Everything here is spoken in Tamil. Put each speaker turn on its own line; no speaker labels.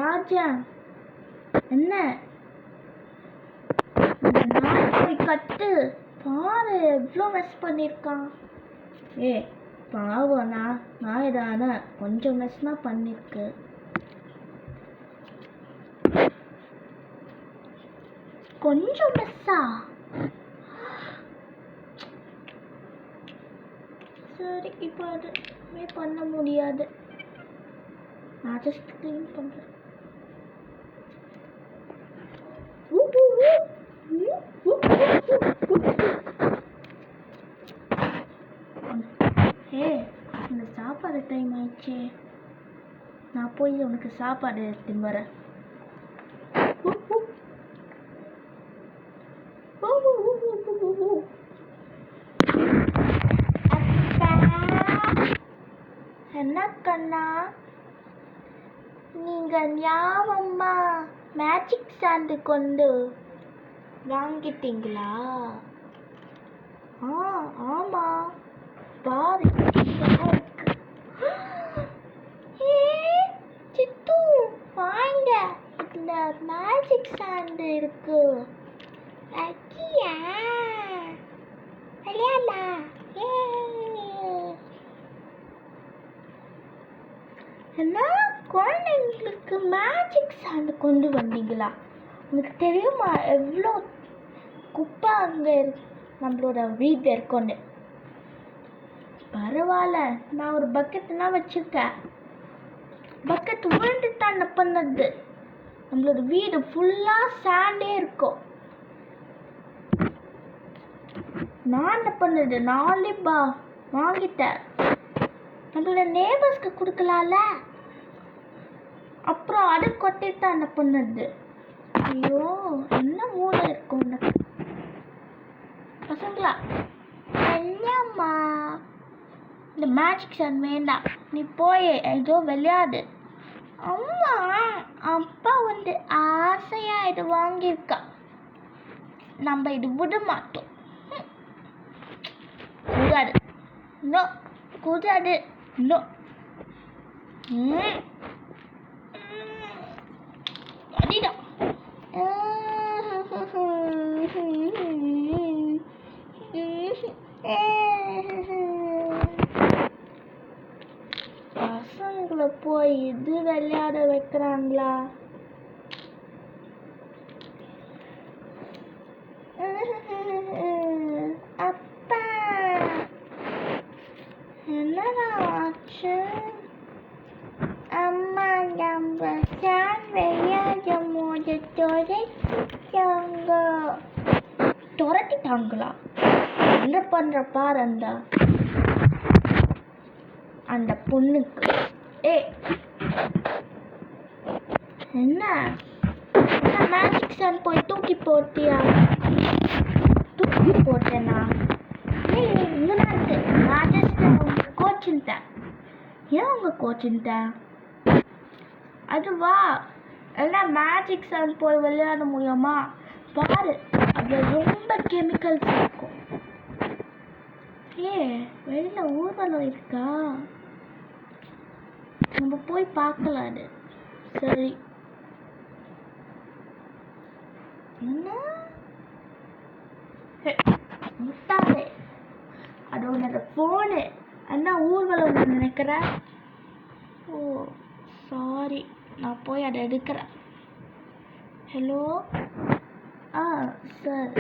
ராஜா என்ன இந்த நாய் போய் கட்டு பாரு எவ்வளோ மெஸ் பண்ணியிருக்கான். பாவம் நாய் தானே கொஞ்சம் மெஸ்னா பண்ணிருக்கு. கொஞ்சம் மெஸ்ஸா? சரி இப்போ அதுவே பண்ண முடியாது. நான் ஜஸ்ட் க்ளீன் பண்ணுறேன். இந்த சாப்பாடு டைம் ஆயிடுச்சு. நான் போய் உனக்கு சாப்பாடு எடுத்துன்னு வரேன். என்ன கண்ணா நீங்க ஞாபகமா மேஜிக் சாண்டு கொண்டு வாங்கிட்டீங்களா? ஆமா பாரு சித்து வாங்க, இதுல மேஜிக் சாண்டு இருக்கு. என்ன குழந்தைங்களுக்கு மேஜிக் சாண்டு கொண்டு வந்தீங்களா? உனக்கு தெரியுமா எவ்வளோ குப்பை அங்கே நம்மளோட வீட்டில் இருக்குன்னு? பரவாயில்ல, நான் ஒரு பக்கெட்லாம் வச்சுருக்கேன். பக்கெட் விழுந்து தான் என்ன பண்ணது? நம்மளோட வீடு ஃபுல்லாக சாண்டே இருக்கும். நான் என்ன பண்ணது? நாளே வாங்கிட்டேன். நம்மளோட நேபர்ஸ்க்கு கொடுக்கலாம்ல. அப்புறம் அது கொட்டிட்டு தான் என்ன பண்ணது? ஐயோ என்ன மூளை இருக்கும் உனக்கு பசங்களா? இல்லம்மா இந்த மேஜிக் சாண்ட் வேண்டாம், நீ போய் ஏதோ விளையாடு. அம்மா அப்பா வந்து ஆசையா இது வாங்கியிருக்கா, நம்ம இது விட மாட்டோம். கூடாது, நோ கூடாது, நோ. அடிடா. பசங்களை போய் இது விளையாட வைக்கிறாங்களா? அப்பா என்னடா ஆச்சு? அம்மா நம்ம சான் விளையாடும் போது துரத்திட்டாங்களா? என்ன பண்ற பாரு அந்த பொண்ணுக்கு. என்ன மேஜிக் சாண்ட் போய் தூக்கி போட்டியா? தூக்கி போட்டேனா? இங்கதான் இருக்கு. நான் ஜஸ்ட் உங்க கோச்சுட்டேன். ஏன் உங்க கோச்சுட்டேன்? அதுவா எல்லாம் மேஜிக் சாண்ட் போய் விளையாட முடியுமா? பாரு அது ரொம்ப கெமிக்கல்ஸ் இருக்கும். வெளியில ஊர்வலம் இருக்கா? நம்ம போய் பார்க்கலாம். அது சரி. என்ன முட்டாளே, அது உன்னோட போனு. என்ன ஊர்வலம் நினைக்கிற? ஓ சாரி, நான் போய் அதை எடுக்கிறேன். Hello sir